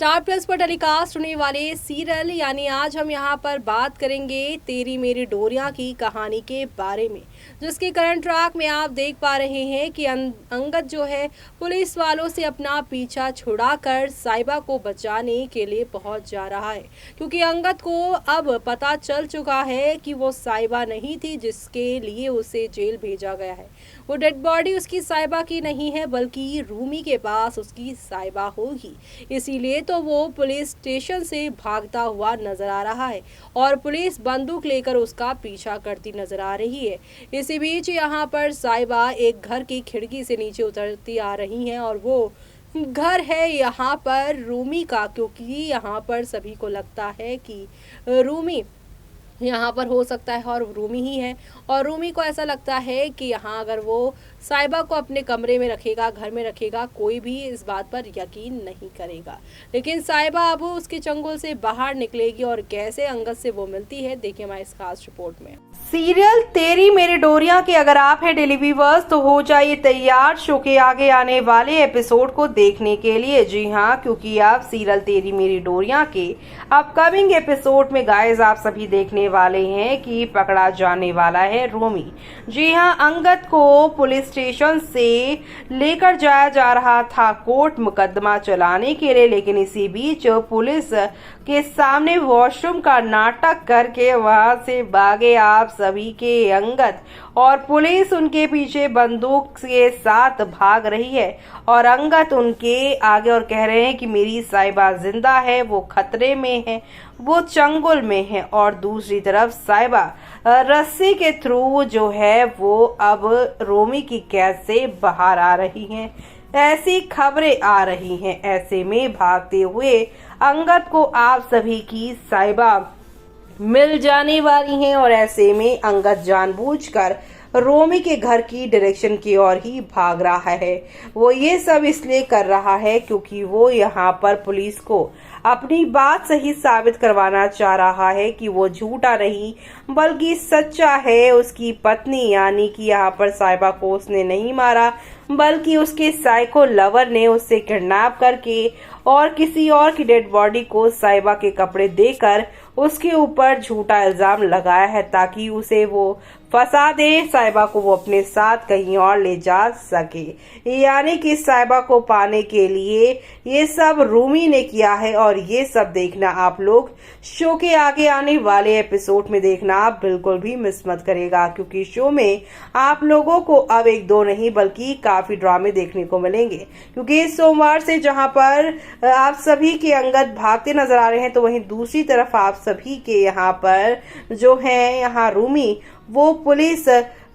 Star plus पर telecast होने वाले सीरियल यानी आज हम यहाँ पर बात करेंगे तेरी मेरी डोरियां की कहानी के बारे में, जिसके करंट ट्रैक में आप देख पा रहे हैं कि अंगद जो है पुलिस वालों से अपना पीछा छुड़ाकर साइबा को बचाने के लिए पहुंच जा रहा है, क्योंकि अंगद को अब पता चल चुका है कि वो साइबा नहीं थी जिसके लिए उसे जेल भेजा गया है। वो डेड बॉडी उसकी साइबा की नहीं है बल्कि रूमी के पास उसकी साइबा होगी। इसीलिए तो वो पुलिस स्टेशन से भागता हुआ नजर आ रहा है और पुलिस बंदूक लेकर उसका पीछा करती नजर आ रही है। इसी बीच यहाँ पर साइबा एक घर की खिड़की से नीचे उतरती आ रही हैं और वो घर है यहाँ पर रूमी का, क्योंकि यहाँ पर सभी को लगता है कि रूमी यहाँ पर हो सकता है और रूमी ही है, और रूमी को ऐसा लगता है कि यहाँ अगर वो साइबा को अपने कमरे में रखेगा, घर में रखेगा, कोई भी इस बात पर यकीन नहीं करेगा। लेकिन साइबा अब उसके चंगुल से बाहर निकलेगी और कैसे अंगद से वो मिलती है, देखिए हमारे इस खास रिपोर्ट में। सीरियल तेरी मेरी डोरियां के अगर आप हैं डेली व्यूअर्स तो हो जाइए तैयार शो के आगे आने वाले एपिसोड को देखने के लिए। जी हाँ, क्योंकि आप सीरियल तेरी मेरी डोरियां के अपकमिंग एपिसोड में गाइस आप सभी देखने वाले हैं कि पकड़ा जाने वाला है रोमी। जी हाँ, अंगद को पुलिस स्टेशन से लेकर जाया जा रहा था कोर्ट मुकदमा चलाने के लिए, लेकिन इसी बीच पुलिस के सामने वॉशरूम का नाटक करके वहां से भागे आप सभी के अंगद, और पुलिस उनके पीछे बंदूक के साथ भाग रही है और अंगद उनके आगे और कह रहे हैं कि मेरी साइबा जिंदा है, वो खतरे में है, वो चंगुल में है। और दूसरी तरफ साइबा रस्सी के थ्रू जो है वो अब रोमी की कैद से बाहर आ रही हैं। ऐसी खबरें आ रही हैं। ऐसे में भागते हुए अंगद को आप सभी की साइबा मिल जाने वाली हैं और ऐसे में अंगद जानबूझकर रोमी के घर की डायरेक्शन की ओर ही भाग रहा है। वो ये सब इसलिए कर रहा है क्योंकि वो यहाँ पर पुलिस को अपनी बात सही साबित करवाना चाह रहा है कि वो झूठा नहीं बल्कि सच्चा है। उसकी पत्नी यानी कि यहाँ पर साइबा को उसने नहीं मारा बल्कि उसके साइको लवर ने उससे किडनैप करके और किसी और की डेड बॉडी को साइबा के कपड़े देकर उसके ऊपर झूठा इल्जाम लगाया है ताकि उसे वो फंसा दे, साइबा को वो अपने साथ कहीं और ले जा सके। यानी कि साइबा को पाने के लिए ये सब रूमी ने किया है और ये सब देखना आप लोग शो के आगे आने वाले एपिसोड में देखना आप बिल्कुल भी मिस मत करेगा, क्योंकि शो में आप लोगों को अब एक दो नहीं बल्कि काफी ड्रामे देखने को मिलेंगे। क्योंकि इस सोमवार से जहां पर आप सभी के अंगद भागते नजर आ रहे हैं तो वहीं दूसरी तरफ आप सभी के यहाँ पर जो है यहाँ रूमी वो पुलिस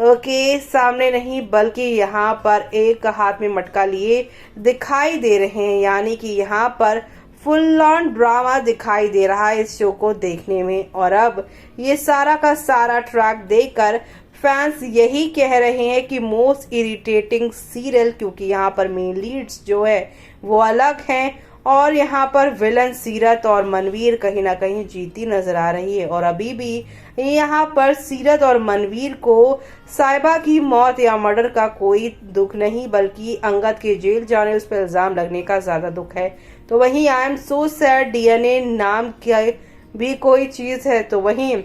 के सामने नहीं बल्कि यहाँ पर एक हाथ में मटका लिए दिखाई दे रहे हैं। यानी कि यहाँ पर फुल ऑन ड्रामा दिखाई दे रहा है इस शो को देखने में। और अब ये सारा का सारा ट्रैक देखकर फैंस यही कह रहे हैं कि मोस्ट इरिटेटिंग सीरियल, क्योंकि यहाँ पर मेन लीड्स जो है वो अलग हैं और यहाँ पर विलन सीरत और मनवीर कहीं ना कहीं जीती नजर आ रही है। और अभी भी यहाँ पर सीरत और मनवीर को साइबा की मौत या मर्डर का कोई दुख नहीं बल्कि अंगद के जेल जाने, उस पर इल्जाम लगने का ज्यादा दुख है। तो वहीं I am so sad DNA नाम की भी कोई चीज है, तो वहीं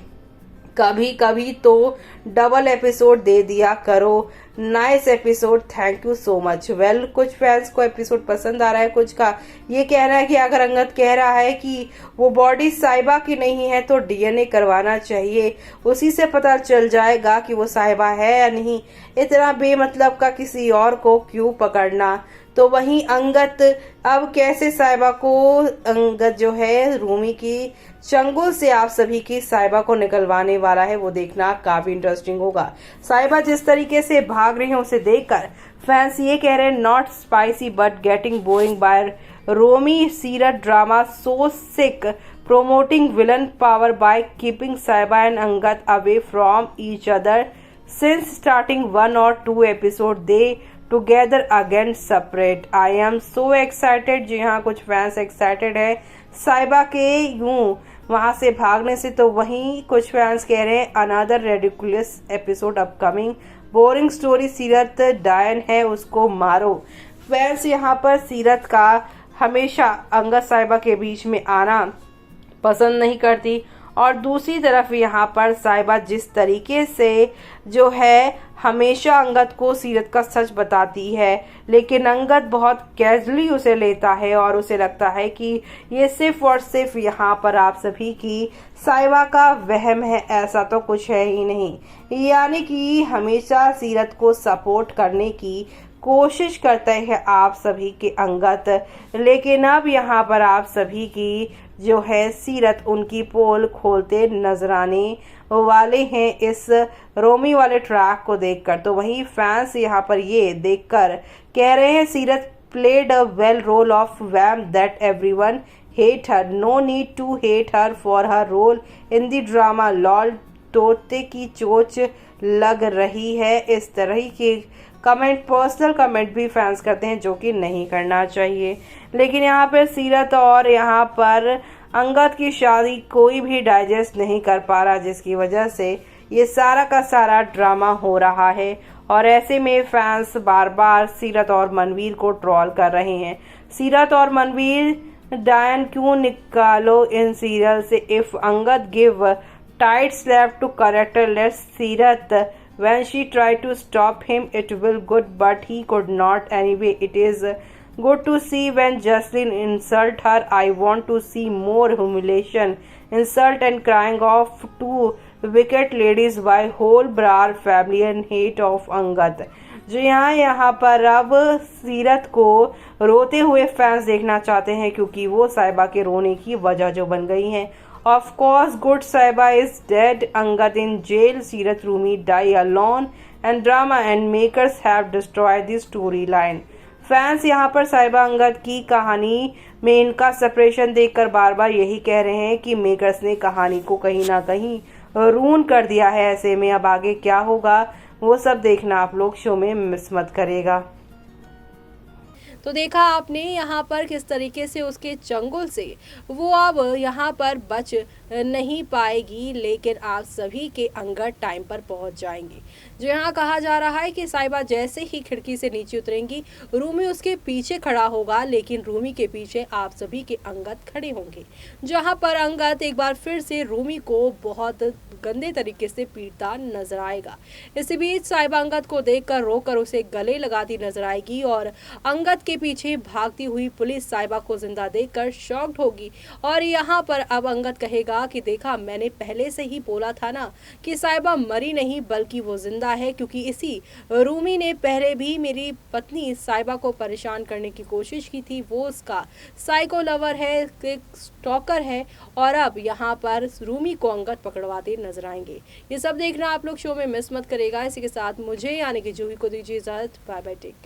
कभी कभी तो डबल एपिसोड दे दिया करो। Nice episode, thank you so much. Well, कुछ फैंस को एपिसोड पसंद आ रहा है, कुछ का ये कहना है कि अगर अंगद कह रहा है कि वो बॉडी साइबा की नहीं है तो डीएनए करवाना चाहिए, उसी से पता चल जाएगा कि वो साइबा है या नहीं। इतना बेमतलब का किसी और को क्यों पकड़ना। तो वहीं अंगद अब कैसे साइबा को अंगद जो है रूमी की चंगुल से आप सभी की साइबा को निकलवाने वाला है, वो देखना काफी इंटरेस्टिंग होगा। साइबा जिस तरीके से भाग रही है उसे देखकर फैंस ये कह रहे हैं not spicy but getting boring by Romi Seerat drama so sick promoting villain power by keeping Saiba and Angad away from each other. Since starting 1 or 2 episode they together again separate. I am so excited। जी हाँ, कुछ fans excited है साइबा के यूं वहां से भागने से, तो वहीं कुछ फैंस कह रहे हैं another ridiculous episode upcoming, boring story, सीरत डायन है उसको मारो। फैंस यहाँ पर सीरत का हमेशा अंगद साहिबा के बीच में आना पसंद नहीं करती, और दूसरी तरफ यहाँ पर साहिबा जिस तरीके से जो है हमेशा अंगद को सीरत का सच बताती है, लेकिन अंगद बहुत कैजुअली उसे लेता है और उसे लगता है कि ये सिर्फ और सिर्फ यहाँ पर आप सभी की साहिबा का वहम है, ऐसा तो कुछ है ही नहीं। यानी कि हमेशा सीरत को सपोर्ट करने की कोशिश करते हैं आप सभी के अंगद, लेकिन अब यहाँ पर आप सभी की जो है सीरत उनकी पोल खोलते नजर आने वाले हैं इस रोमी वाले ट्रैक को देखकर। तो वहीं फैंस यहाँ पर ये देखकर कह रहे हैं Seerat played a well role of vamp that everyone hate her, no need to hate her for her role in the drama, lol तोते की चोच लग रही है। इस तरह के कमेंट, पर्सनल कमेंट भी फैंस करते हैं, जो कि नहीं करना चाहिए। लेकिन यहाँ पर सीरत और यहाँ पर अंगद की शादी कोई भी डाइजेस्ट नहीं कर पा रहा, जिसकी वजह से ये सारा का सारा ड्रामा हो रहा है। और ऐसे में फैंस बार बार सीरत और मनवीर को ट्रोल कर रहे हैं। सीरत और मनवीर, डायन क्यों निकालो इन सीरियल से, if Angad give tight slap to character let's Seerat when she tried to stop him it will good but he could not anyway. It is good to see when Jocelyn insult her. I want to see more humiliation, insult and crying of two wicked ladies by whole Brar family and hate of Angad. जी हाँ, यहाँ पर अब सीरत को रोते हुए fans देखना चाहते हैं, क्योंकि वो साहिबा के रोने की वजह जो बन गई हैं। Of course, good Saiba is dead, Angad in jail, Seerat Rumi die alone, and drama and makers have destroyed the storyline. Fans यहाँ पर साहिबा अंगद की कहानी में इनका सेपरेशन देखकर बार बार यही कह रहे हैं कि मेकर्स ने कहानी को कहीं ना कहीं रून कर दिया है। ऐसे में अब आगे क्या होगा वो सब देखना आप लोग शो में मिस मत करेगा। तो देखा आपने यहाँ पर किस तरीके से उसके चंगुल से वो अब यहाँ पर बच नहीं पाएगी, लेकिन आप सभी के अंगद टाइम पर पहुँच जाएंगे। जो यहाँ कहा जा रहा है कि साहिबा जैसे ही खिड़की से नीचे उतरेंगी, रूमी उसके पीछे खड़ा होगा, लेकिन रूमी के पीछे आप सभी के अंगद खड़े होंगे। जहाँ पर अंगद एक बार फिर से रूमी को बहुत गंदे तरीके से पीटता नजर आएगा। इसी बीच साहिबा अंगद को देखकर रोकर उसे गले लगाती नजर आएगी और अंगद के पीछे भागती हुई पुलिस साहिबा को जिंदा देखकर शॉक्ड होगी। और यहाँ पर अब अंगद कहेगा कि देखा, मैंने पहले से ही बोला था ना कि साहिबा मरी नहीं बल्कि वो जिंदा है, क्योंकि इसी रूमी ने पहले भी मेरी पत्नी साहिबा को परेशान करने की कोशिश की थी। वो उसका साइको लवर है, एक स्टॉकर है, और अब यहाँ पर रूमी को अंगद पकड़वाते नजर आएंगे। ये सब देखना आप लोग शो में मिस मत करेगा। इसी के साथ मुझे यानी कि जूही को दीजिए इजाजत। Bye bye, take care.